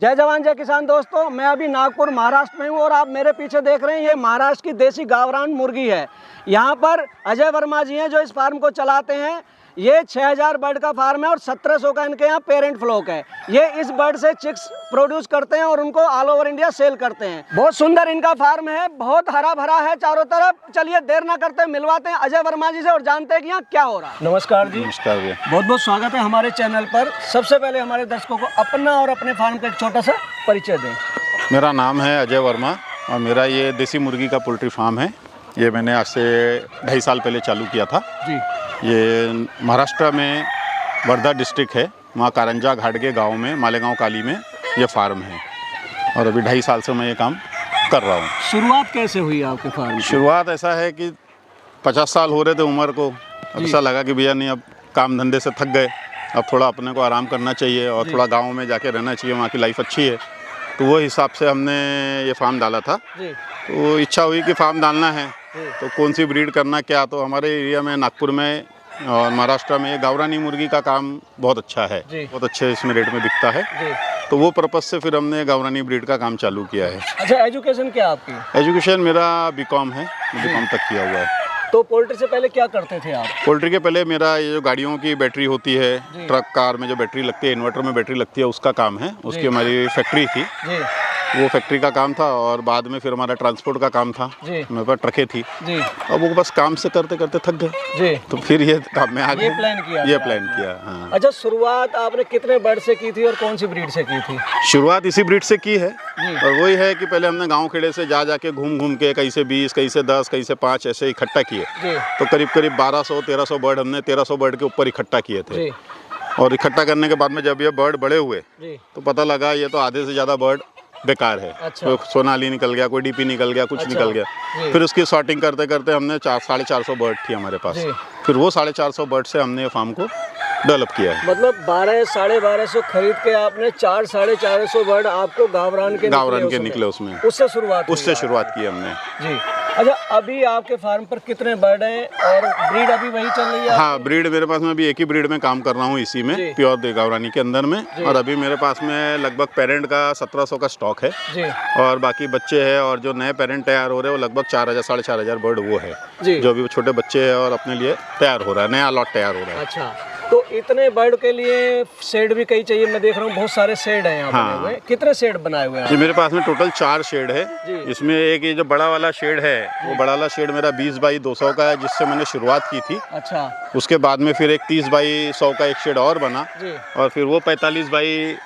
जय जवान जय किसान दोस्तों, मैं अभी नागपुर महाराष्ट्र में हूँ और आप मेरे पीछे देख रहे हैं ये महाराष्ट्र की देसी गावरान मुर्गी है। यहाँ पर अजय वर्मा जी हैं जो इस फार्म को चलाते हैं। ये 6000 बर्ड का फार्म है और 1700 का इनके यहाँ पेरेंट फ्लॉक है। ये इस बर्ड से चिक्स प्रोड्यूस करते हैं और उनको ऑल ओवर इंडिया सेल करते हैं। बहुत सुंदर इनका फार्म है, बहुत हरा भरा है चारों तरफ। चलिए देर ना करते मिलवाते हैं अजय वर्मा जी से और जानते हैं कि यहाँ क्या हो रहा है। नमस्कार जी। नमस्कार भैया, बहुत बहुत स्वागत है हमारे चैनल पर। सबसे पहले हमारे दर्शकों को अपना और अपने फार्म का एक छोटा सा परिचय दें। मेरा नाम है अजय वर्मा और मेरा ये देसी मुर्गी का पोल्ट्री फार्म है। ये मैंने आज से 2.5 साल पहले चालू किया था जी। ये महाराष्ट्र में वर्धा डिस्ट्रिक्ट है, वहाँ कारंजा घाटगे गांव में मालेगांव काली में ये फार्म है और अभी 2.5 साल से मैं ये काम कर रहा हूँ। शुरुआत कैसे हुई आपके फार्म की? शुरुआत ऐसा है कि 50 साल हो रहे थे उम्र को, ऐसा लगा कि भैया नहीं, अब काम धंधे से थक गए, अब थोड़ा अपने को आराम करना चाहिए और थोड़ा गाँव में जाके रहना चाहिए, वहाँ की लाइफ अच्छी है। तो वो हिसाब से हमने ये फार्म डाला था। तो इच्छा हुई कि फार्म डालना है तो कौन सी ब्रीड करना क्या। तो हमारे एरिया में नागपुर में और महाराष्ट्र में गावरानी मुर्गी का काम बहुत अच्छा है, बहुत अच्छे इसमें रेट में बिकता है। तो वो पर्पज़ से फिर हमने गावरानी ब्रीड का काम चालू किया है। अच्छा, एजुकेशन क्या आपकी? एजुकेशन मेरा बीकॉम है, बीकॉम तक किया हुआ है। तो पोल्ट्री से पहले क्या करते थे आप? पोल्ट्री के पहले मेरा ये जो गाड़ियों की बैटरी होती है, ट्रक कार में जो बैटरी लगती है, इन्वर्टर में बैटरी लगती है, उसका काम है। उसकी हमारी फैक्ट्री थी, वो फैक्ट्री का काम था। और बाद में फिर हमारा ट्रांसपोर्ट का काम था, मेरे पास ट्रकें थी। अब वो बस काम से करते करते थक गए, तो फिर ये काम में आ गए, ये प्लान किया। हाँ। अच्छा, शुरुआत आपने कितने बर्ड से की थी और कौन सी ब्रीड से की थी? शुरुआत इसी ब्रीड से की है और वही है कि पहले हमने गांव खेड़े से जा जाके घूम घूम के कहीं से 20, कहीं से 10, कहीं से 5 ऐसे इकट्ठा किए। तो करीब 1200-1300 बर्ड हमने 1300 बर्ड के ऊपर इकट्ठा किए थे। और इकट्ठा करने के बाद में जब ये बर्ड बड़े हुए तो पता लगा ये तो आधे से ज़्यादा बर्ड बेकार है। कोई सोनाली निकल गया, कोई डीपी निकल गया, कुछ निकल गया। फिर उसकी सॉर्टिंग करते करते हमने 400-450 बर्ड थी हमारे पास। फिर वो 450 बर्ड से हमने ये फार्म को डेवलप किया है। मतलब 1200-1250 खरीद के आपने 400-450 बर्ड आपको गावरान के निकले उसमें। उससे शुरुआत की हमने जी। अच्छा, अभी आपके फार्म पर कितने बर्ड हैं और ब्रीड अभी वही चल रही है? हाँ, ब्रीड मेरे पास में अभी एक ही ब्रीड में काम कर रहा हूँ, इसी में प्योर गावरानी के अंदर में। और अभी मेरे पास में लगभग पेरेंट का 1700 का स्टॉक है और बाकी बच्चे हैं। और जो नए पेरेंट तैयार हो रहे हैं वो लगभग 4000-4500 बर्ड वो है जो अभी छोटे बच्चे हैं और अपने लिए तैयार हो रहा है, नया लॉट तैयार हो रहा है। अच्छा, तो इतने बर्ड के लिए शेड भी कई चाहिए। मैं देख रहा हूँ बहुत सारे शेड हैं यहाँ बने हुए। कितने शेड बनाए हुए हैं? जी, मेरे पास में टोटल 4 शेड है। इसमें एक ये जो बड़ा वाला शेड है, वो बड़ा वाला शेड मेरा 20 बाई 200 का है, जिससे मैंने शुरुआत की थी। अच्छा। उसके बाद में फिर एक 30 बाई 100 का एक शेड और बना और फिर वो 45 बाई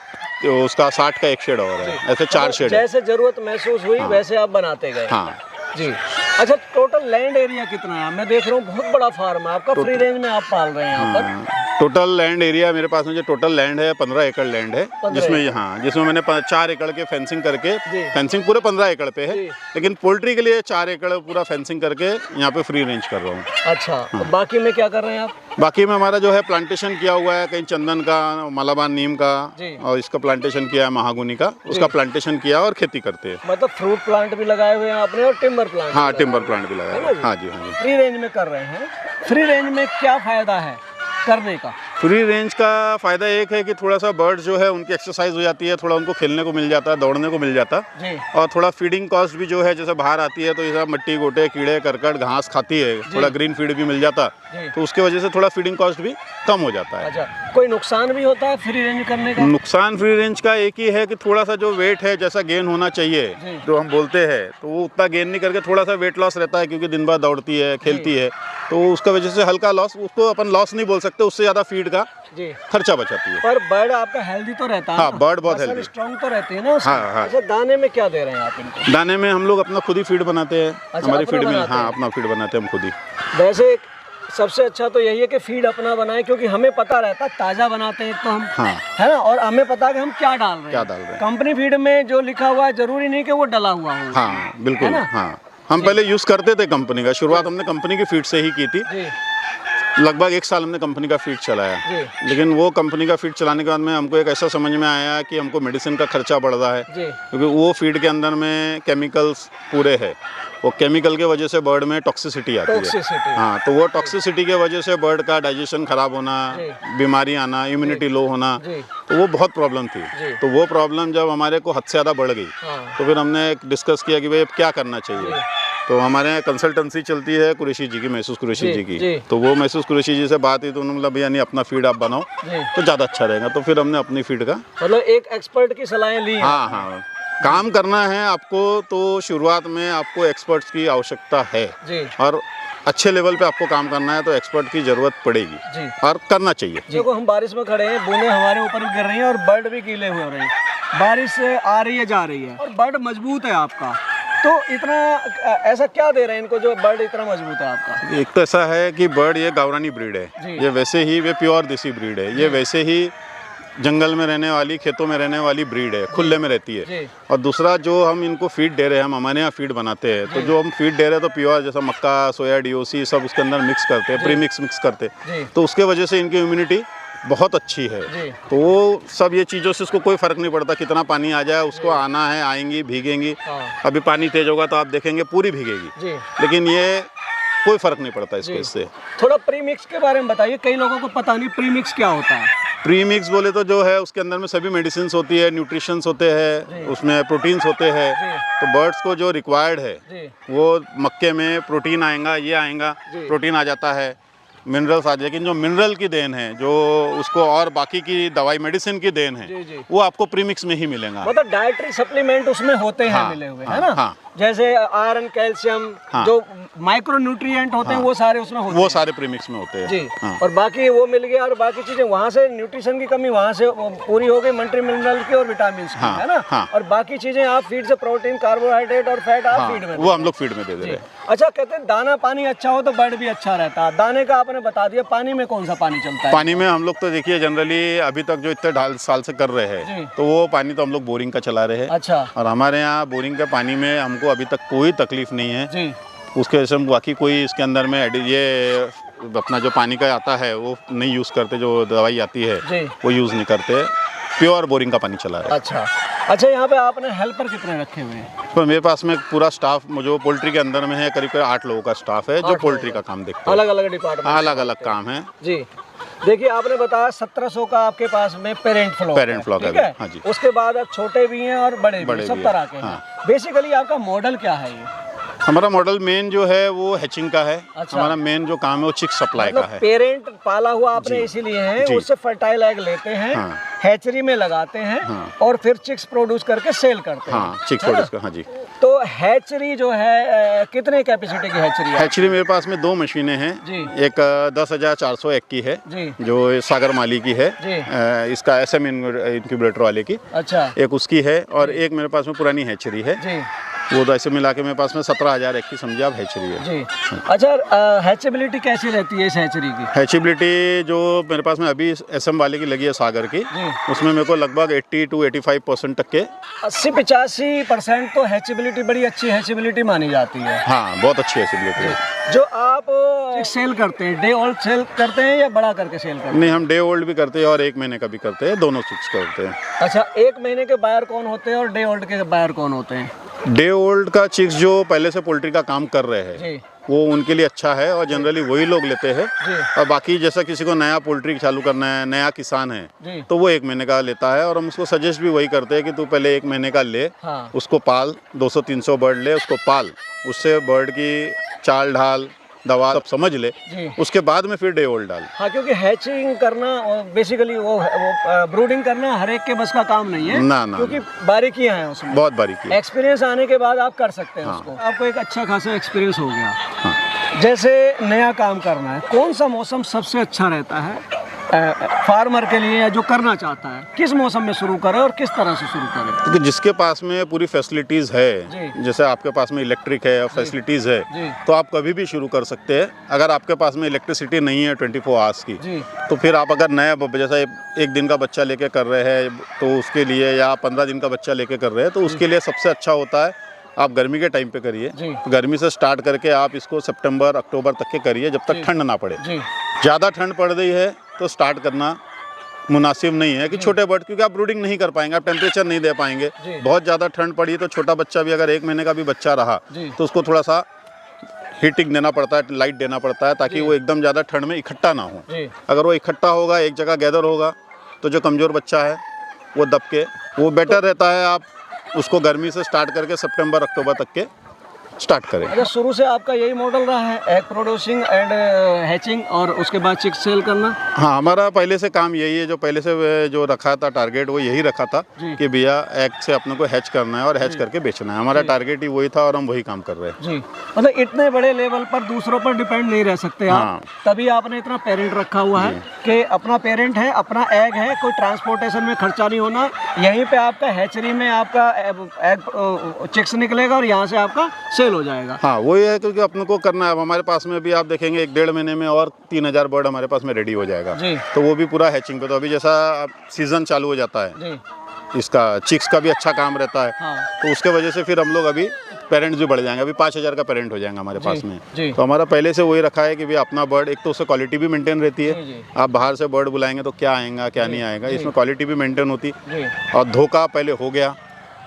उसका 60 का एक शेड और है। ऐसे 4 शेड। जैसे जरूरत महसूस हुई वैसे आप बनाते गए। हाँ जी। अच्छा, टोटल लैंड एरिया कितना है? मैं देख रहा हूँ बहुत बड़ा फार्म है आपका, फ्री रेंज में आप पाल रहे हैं यहाँ पर। टोटल लैंड एरिया मेरे पास में जो टोटल लैंड है 15 एकड़ लैंड है, जिसमें मैंने 4 एकड़ के फेंसिंग करके, फेंसिंग पूरे 15 एकड़ पे है, लेकिन पोल्ट्री के लिए 4 एकड़ पूरा फेंसिंग करके यहाँ पे फ्री रेंज कर रहा हूँ। अच्छा। हाँ। बाकी में क्या कर रहे हैं आप? बाकी में हमारा जो है प्लांटेशन किया हुआ है, कहीं चंदन का, मलाबान नीम का और इसका प्लांटेशन किया है, महागुनी का, उसका प्लांटेशन किया और खेती करते हैं। मतलब फ्रूट प्लांट भी लगाए हुए हैं आपने और टिम्बर प्लांट? हाँ, टिम्बर प्लांट भी लगाया है। हाँ जी, हाँ जी। फ्री रेंज में कर रहे हैं। फ्री रेंज में क्या फायदा है करने का? फ्री रेंज का फ़ायदा एक है कि थोड़ा सा बर्ड जो है उनकी एक्सरसाइज हो जाती है, थोड़ा उनको खेलने को मिल जाता है, दौड़ने को मिल जाता है। और थोड़ा फीडिंग कॉस्ट भी जो है, जैसे बाहर आती है तो ये सब मट्टी गोटे कीड़े करकट घास खाती है, थोड़ा ग्रीन फीड भी मिल जाता, तो उसके वजह से थोड़ा फीडिंग कॉस्ट भी कम हो जाता है। अच्छा, कोई नुकसान भी होता है फ्री रेंज करने का? नुकसान फ्री रेंज का एक ही है कि थोड़ा सा जो वेट है जैसा गेन होना चाहिए जो हम बोलते हैं, तो वो उतना गेन नहीं करके थोड़ा सा वेट लॉस रहता है, क्योंकि दिन भर दौड़ती है, खेलती है, तो उसका वजह से हल्का लॉस, उसको अपन लॉस नहीं बोल सकते, उससे ज़्यादा फीड का खर्चा बचाती है। पर बर्ड आपका हेल्दी तो रहता है? हाँ, बर्ड बहुत हेल्दी, स्ट्रॉन्ग तो रहती है ना। हाँ, हाँ। अच्छा, दाने में क्या दे रहे हैं आप इनको? दाने में हम लोग अपना खुद ही फीड बनाते हैं। हमारी फीड मिल, हाँ, अपना फीड बनाते हैं हम खुद ही। वैसे सबसे अच्छा तो यही है कि फीड अपना बनाए, क्योंकि हमें पता रहता है ताज़ा बनाते हैं तो हम, है ना, और हमें पता है कि हम क्या डाल रहे हैं। कंपनी फीड में जो लिखा हुआ है जरूरी नहीं कि वो डला हुआ हो। हाँ, बिल्कुल। हाँ, हम पहले यूज़ करते थे कंपनी का, शुरुआत हमने कंपनी की फीड से ही की थी। लगभग 1 साल हमने कंपनी का फीड चलाया, लेकिन वो कंपनी का फीड चलाने के बाद में हमको एक ऐसा समझ में आया कि हमको मेडिसिन का खर्चा बढ़ रहा है, क्योंकि वो फीड के अंदर में केमिकल्स पूरे है। वो केमिकल के वजह से बर्ड में टॉक्सिसिटी आती है। हाँ, तो वो टॉक्सिसिटी के वजह से बर्ड का डाइजेशन खराब होना, बीमारी आना, इम्यूनिटी लो होना, तो वो बहुत प्रॉब्लम थी। तो वो प्रॉब्लम जब हमारे को हद से ज़्यादा बढ़ गई, तो फिर हमने डिस्कस किया कि भाई अब क्या करना चाहिए। तो हमारे यहाँ कंसल्टेंसी चलती है कुरैशी जी की, महसूस कुरैशी जी की। तो वो महसूस कुरैशी जी से बात हुई तो उन्होंने बोला भैया नहीं, अपना फीड आप बनाओ तो ज़्यादा अच्छा रहेगा। तो फिर हमने अपनी फीड का, मतलब एक एक्सपर्ट की सलाहें ली। हाँ हाँ, काम करना है आपको तो शुरुआत में आपको एक्सपर्ट्स की आवश्यकता है जी। और अच्छे लेवल पे आपको काम करना है तो एक्सपर्ट की जरूरत पड़ेगी जी। और करना चाहिए। देखो हम बारिश में खड़े हैं, बूंदें हमारे ऊपर भी गिर रही हैं और बर्ड भी गीले हुए हो रहे हैं, बारिश आ रही है जा रही है और बर्ड मजबूत है आपका। तो इतना ऐसा क्या दे रहे हैं इनको जो बर्ड इतना मजबूत है आपका? एक तो ऐसा है कि बर्ड ये गावरानी ब्रीड है, ये वैसे ही वे प्योर देसी ब्रीड है, ये वैसे ही जंगल में रहने वाली, खेतों में रहने वाली ब्रीड है, खुले में रहती है। और दूसरा जो हम इनको फीड दे रहे हैं, हम हमारे यहाँ फीड बनाते हैं, तो जो हम फीड दे रहे हैं तो प्योर जैसा मक्का, सोया, डीओसी सब उसके अंदर मिक्स करते हैं, प्री मिक्स करते हैं, तो उसके वजह से इनकी इम्यूनिटी बहुत अच्छी है। तो वो सब ये चीज़ों से उसको कोई फ़र्क नहीं पड़ता कितना पानी आ जाए, उसको आना है, आएंगी, भीगेंगी। अभी पानी तेज होगा तो आप देखेंगे पूरी भीगेगी, लेकिन ये कोई फ़र्क नहीं पड़ता इसको इससे। थोड़ा प्री मिक्स के बारे में बताइए, कई लोगों को पता नहीं प्री मिक्स क्या होता है। प्री मिक्स बोले तो जो है उसके अंदर में सभी मेडिसिन होती है, न्यूट्रिशंस होते हैं, उसमें प्रोटीन्स होते हैं। तो बर्ड्स को जो रिक्वायर्ड है वो मक्के में प्रोटीन आएगा, ये आएगा, प्रोटीन आ जाता है, मिनरल्स आ जाए, लेकिन जो मिनरल की देन है, जो उसको और बाकी की दवाई मेडिसिन की देन है, वो आपको प्रीमिक्स में ही मिलेगा। मतलब डाइटरी सप्लीमेंट उसमें होते हैं मिले हुए, है ना? जैसे आयरन, कैल्शियम, जो माइक्रो न्यूट्रिएंट होते हैं वो सारे उसमें होते हैं, वो सारे प्रीमिक्स में होते हैं जी। और बाकी वो मिल गया और बाकी चीजें वहाँ से न्यूट्रिशन की कमी वहाँ से पूरी हो गई, मल्टी मिनरल की और विटामिन की, है ना? और बाकी चीजें आप फीड से प्रोटीन, कार्बोहाइड्रेट और फैट आप फीड में, वो हम लोग फीड में दे दे रहे हैं। अच्छा, कहते हैं दाना पानी अच्छा हो तो बर्ड भी अच्छा रहता है। दाने का आपने बता दिया, पानी में कौन सा पानी चलता है? पानी में हम लोग तो देखिए जनरली अभी तक जो इतने 2.5 साल से कर रहे हैं, तो वो पानी तो हम लोग बोरिंग का चला रहे हैं। अच्छा। और हमारे यहाँ बोरिंग के पानी में हमको अभी तक कोई तकलीफ नहीं है जी। उसके वजह से हम बाकी कोई इसके अंदर में ये अपना जो पानी का आता है वो नहीं यूज़ करते, जो दवाई आती है वो यूज़ नहीं करते, प्योर बोरिंग का पानी चला रहे हैं। अच्छा, यहाँ पे आपने हेल्पर कितने रखे हुए हैं? तो मेरे पास में पूरा स्टाफ जो पोल्ट्री के अंदर में है, करीब 8 लोगों का स्टाफ है जो पोल्ट्री का काम देखते हैं। अलग अलग डिपार्टमेंट, अलग अलग काम है जी। देखिए आपने बताया 1700 का आपके पास में पेरेंट फ्लॉक है। हाँ जी। उसके बाद अब छोटे भी हैं और बड़े भी सब तरह के हैं। बेसिकली आपका मॉडल क्या है? ये हमारा मॉडल मेन जो है वो हैचिंग का है। अच्छा। हमारा मेन जो काम है वो चिक सप्लाई का है। पेरेंट पाला हुआ आपने इसीलिए है, उससे फर्टाइल एग लेते हैं, हैचरी में लगाते हैं और फिर चिक्स प्रोड्यूस करके सेल करते हैं। चिक्स प्रोड्यूस कर, हाँ जी। तो हैचरी जो है कितने कैपेसिटी की हैचरी है? हैचरी मेरे पास में 2 मशीनें हैं, एक 10,401 की है जो सागर माली की है, इसका SM इंक्यूबेटर वाले की। अच्छा। एक उसकी है और एक मेरे पास में पुरानी हैचरी है, वो तो ऐसे मिला के मेरे पास में 17,001 की समझे आप हैचरी है जी। अच्छा, हैचेबिलिटी कैसी रहती है इस हैचरी की? हैचेबिलिटी जो मेरे पास में अभी SM वाले की लगी है सागर की, उसमें मेरे को लगभग 80 to 85% तक के 80-85% तो हैचेबिलिटी बड़ी अच्छी हैचेबिलिटी मानी जाती है। हाँ, बहुत अच्छी हैचेबिलिटी है। जो आप सेल करते हैं, डे ओल्ड सेल करते हैं या बड़ा करके सेल करते हैं? नहीं, हम डे ओल्ड भी करते हैं और 1 महीने का भी करते हैं, दोनों चिक्स करते हैं। अच्छा, 1 महीने के बायर कौन होते हैं और डे ओल्ड के बायर कौन होते हैं? डे ओल्ड का चिक्स जो पहले से पोल्ट्री का काम कर रहे हैं वो उनके लिए अच्छा है और जनरली वही लोग लेते हैं। और बाकी जैसा किसी को नया पोल्ट्री चालू करना है, नया किसान है, तो वो 1 महीने का लेता है और हम उसको सजेस्ट भी वही करते हैं कि तू पहले 1 महीने का ले, उसको पाल, 200-300 बर्ड ले, उसको पाल, उससे बर्ड की चाल ढाल, दवा सब समझ ले, उसके बाद में फिर डे ओल्ड डाल। हाँ, क्योंकि हैचिंग करना बेसिकली वो ब्रूडिंग करना हर एक के बस का काम नहीं है ना, क्योंकि बारीकियां हैं उसमें, बहुत बारीकी। एक्सपीरियंस आने के बाद आप कर सकते हैं उसको। आपको एक अच्छा खासा एक्सपीरियंस हो गया। जैसे नया काम करना है, कौन सा मौसम सबसे अच्छा रहता है फार्मर के लिए या जो करना चाहता है? किस मौसम में शुरू करें और किस तरह से शुरू करें? क्योंकि जिसके पास में पूरी फैसिलिटीज़ है, जैसे आपके पास में इलेक्ट्रिक है और फैसिलिटीज़ है, तो आप कभी भी शुरू कर सकते हैं। अगर आपके पास में इलेक्ट्रिसिटी नहीं है 24 आवर्स की, तो फिर आप अगर नया जैसा 1 दिन का बच्चा लेके कर रहे हैं तो उसके लिए, या 15 दिन का बच्चा लेके कर रहे हैं तो उसके लिए सबसे अच्छा होता है आप गर्मी के टाइम पे करिए। गर्मी से स्टार्ट करके आप इसको सितंबर अक्टूबर तक के करिए, जब तक ठंड ना पड़े। ज़्यादा ठंड पड़ रही है तो स्टार्ट करना मुनासिब नहीं है कि छोटे बर्ड, क्योंकि आप ब्रूडिंग नहीं कर पाएंगे, आप टेम्परेचर नहीं दे पाएंगे। बहुत ज़्यादा ठंड पड़ी तो छोटा बच्चा भी अगर 1 महीने का भी बच्चा रहा तो उसको थोड़ा सा हीटिंग देना पड़ता है, लाइट देना पड़ता है, ताकि वो एकदम ज़्यादा ठंड में इकट्ठा ना हो। अगर वो इकट्ठा होगा, एक जगह गैदर होगा, तो जो कमज़ोर बच्चा है वो दब के, वो बेटर रहता है आप उसको गर्मी से स्टार्ट करके सितंबर अक्टूबर तक के स्टार्ट करें। अच्छा, शुरू से आपका यही मॉडल रहा है, एग प्रोड्यूसिंग एंड हैचिंग, और उसके बाद चिक्स सेल करना? हाँ, हमारा पहले से काम यही है, जो पहले से जो रखा था टारगेट वो यही रखा था कि भैया एग से अपने को हैच करना है और हैच करके बेचना है। हमारा टारगेट ही वही था और हम वही काम कर रहे हैं जी। मतलब इतने बड़े लेवल पर दूसरों पर डिपेंड नहीं रह सकते आप, तभी आपने इतना पेरेंट रखा हुआ है कि अपना पेरेंट है, अपना एग है, कोई ट्रांसपोर्टेशन में खर्चा नहीं होना, यहीं पे आपका हैचरी में आपका एग चिक्स निकलेगा और यहाँ से आपका हो जाएगा। हाँ, वही है, क्योंकि अपने को करना है। हमारे पास में भी आप देखेंगे 1-1.5 महीने में और 3000 बर्ड हमारे पास में रेडी हो जाएगा जी। तो वो भी पूरा हैचिंग पे, तो अभी जैसा सीजन चालू हो जाता है जी, इसका चिक्स का भी अच्छा काम रहता है। हाँ। तो उसके वजह से फिर हम लोग अभी पेरेंट्स भी बढ़ जाएंगे, अभी 5000 का पेरेंट हो जाएगा हमारे पास में जी। तो हमारा पहले से वही रखा है कि भाई अपना बर्ड, एक तो उससे क्वालिटी भी मेंटेन रहती है, आप बाहर से बर्ड बुलाएंगे तो क्या आएगा क्या नहीं आएगा, इसमें क्वालिटी भी मेंटेन होती, और धोखा पहले हो गया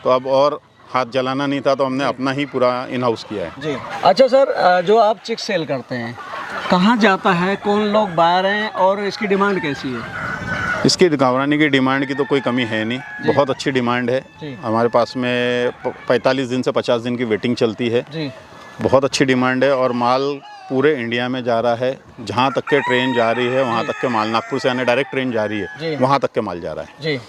तो अब और हाथ जलाना नहीं था, तो हमने अपना ही पूरा इन हाउस किया है जी। अच्छा सर, जो आप चिक्स सेल करते हैं कहाँ जाता है, कौन लोग बायर हैं और इसकी डिमांड कैसी है? इसकी गावरानी की डिमांड की तो कोई कमी है नहीं, बहुत अच्छी डिमांड है। हमारे पास में 45 दिन से 50 दिन की वेटिंग चलती है जी। बहुत अच्छी डिमांड है और माल पूरे इंडिया में जा रहा है, जहाँ तक के ट्रेन जा रही है वहाँ तक के माल, नागपुर से आने डायरेक्ट ट्रेन जा रही है वहाँ तक के माल जा रहा है जी।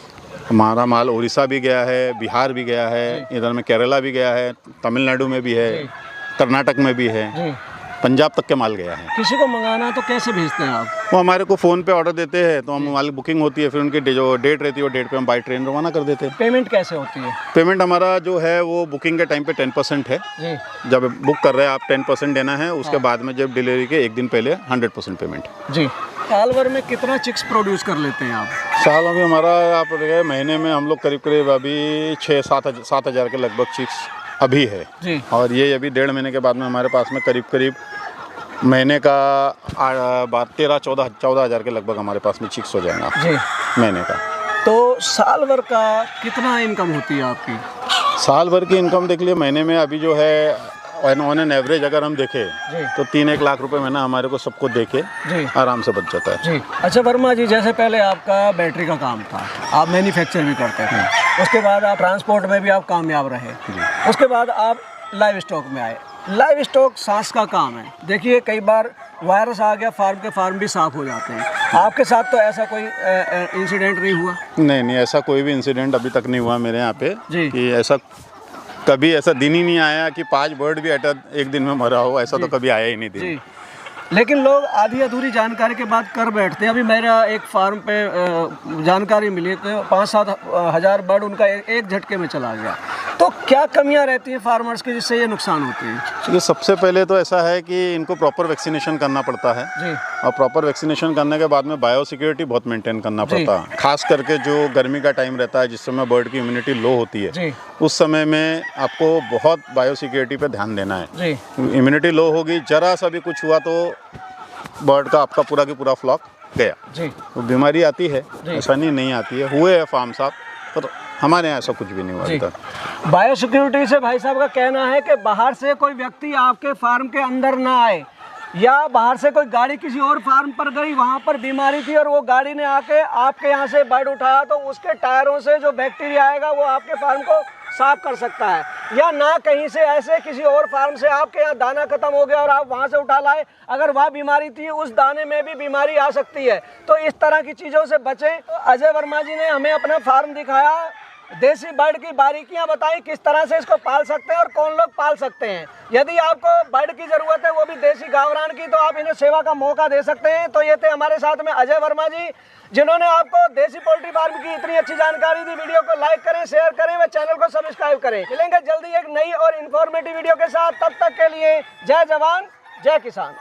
हमारा माल उड़ीसा भी गया है, बिहार भी गया है, इधर में केरला भी गया है, तमिलनाडु में भी है, कर्नाटक में भी है, पंजाब तक के माल गया है। किसी को मंगाना तो कैसे भेजते हैं आप? वो हमारे को फ़ोन पे ऑर्डर देते हैं, तो हम माल बुकिंग होती है, फिर उनकी जो डेट रहती है वो डेट पे हम बाई ट्रेन रवाना कर देते हैं। पेमेंट कैसे होती है? पेमेंट हमारा जो है वो बुकिंग के टाइम पे 10% है जी। जब बुक कर रहे हैं आप 10% देना है, उसके बाद में जब डिलीवरी के 1 दिन पहले 100% पेमेंट जी। साल भर में कितना चिक्स प्रोड्यूस कर लेते हैं आप? साल में हमारा आप महीने में हम लोग करीब करीब अभी 6-7 हज़ार के लगभग चिक्स अभी है जी। और ये अभी 1.5 महीने के बाद में हमारे पास में करीब करीब महीने का 13-14 हज़ार के लगभग हमारे पास में चिक्स हो जाएगा जी महीने का। तो साल भर का कितना इनकम होती है आपकी? साल भर की इनकम देख लिए महीने में अभी जो है ऑन एन एवरेज अगर हम देखें तो 3-1 लाख रुपए महीना हमारे को सबको देके आराम से बच जाता है जी। अच्छा वर्मा जी, जैसे पहले आपका बैटरी का काम था, आप मैन्युफैक्चर भी करते थे, उसके बाद आप ट्रांसपोर्ट में भी आप कामयाब रहे, उसके बाद आप लाइव स्टॉक में आए। लाइव स्टॉक सांस का काम है, देखिए कई बार वायरस आ गया, फार्म के फार्म भी साफ हो जाते हैं, आपके साथ तो ऐसा कोई इंसिडेंट नहीं हुआ? नहीं, ऐसा कोई भी इंसिडेंट अभी तक नहीं हुआ मेरे यहाँ पे कि ऐसा कभी ऐसा दिन ही नहीं आया कि 5 बर्ड भी एक दिन में मरा हो, ऐसा तो कभी आया ही नहीं दिन। लेकिन लोग आधी अधूरी जानकारी के बाद कर बैठते हैं। अभी मेरा एक फार्म पे जानकारी मिली तो 5-7 हज़ार बर्ड उनका एक झटके में चला गया। तो क्या कमियां रहती हैं फार्मर्स की जिससे ये नुकसान होती है? तो सबसे पहले तो ऐसा है कि इनको प्रॉपर वैक्सीनेशन करना पड़ता है जी। और प्रॉपर वैक्सीनेशन करने के बाद में बायो सिक्योरिटी बहुत मेंटेन करना पड़ता है, खास करके जो गर्मी का टाइम रहता है जिस समय बर्ड की इम्यूनिटी लो होती है जी। उस समय में आपको बहुत बायो सिक्योरिटी पे ध्यान देना है जी। इम्यूनिटी लो होगी, जरा सा भी कुछ हुआ तो बर्ड का आपका पूरा की पूरा फ्लॉक गया जी। तो बीमारी आती है, ऐसा नहीं आती है, हुए है फार्म साहब, पर हमारे यहाँ ऐसा कुछ भी नहीं हुआ था। बायो सिक्योरिटी से भाई साहब का कहना है कि बाहर से कोई व्यक्ति आपके फार्म के अंदर ना आए, या बाहर से कोई गाड़ी किसी और फार्म पर गई, वहाँ पर बीमारी थी और वो गाड़ी ने आके आपके यहाँ से बर्ड उठाया, तो उसके टायरों से जो बैक्टीरिया आएगा वो आपके फार्म को साफ कर सकता है। या ना कहीं से ऐसे किसी और फार्म से आपके यहाँ दाना खत्म हो गया और आप वहाँ से उठा लाए, अगर वहाँ बीमारी थी उस दाने में भी बीमारी आ सकती है, तो इस तरह की चीज़ों से बचें। तो अजय वर्मा जी ने हमें अपना फार्म दिखाया, देसी बर्ड की बारीकियां बताई, किस तरह से इसको पाल सकते हैं और कौन लोग पाल सकते हैं। यदि आपको बर्ड की ज़रूरत है, वो भी देसी गावरान की, तो आप इन्हें सेवा का मौका दे सकते हैं। तो ये थे हमारे साथ में अजय वर्मा जी, जिन्होंने आपको देसी पोल्ट्री फार्म की इतनी अच्छी जानकारी दी। वीडियो को लाइक करें, शेयर करें व चैनल को सब्सक्राइब करें। मिलेंगे जल्दी एक नई और इन्फॉर्मेटिव वीडियो के साथ, तब तक के लिए जय जवान जय किसान।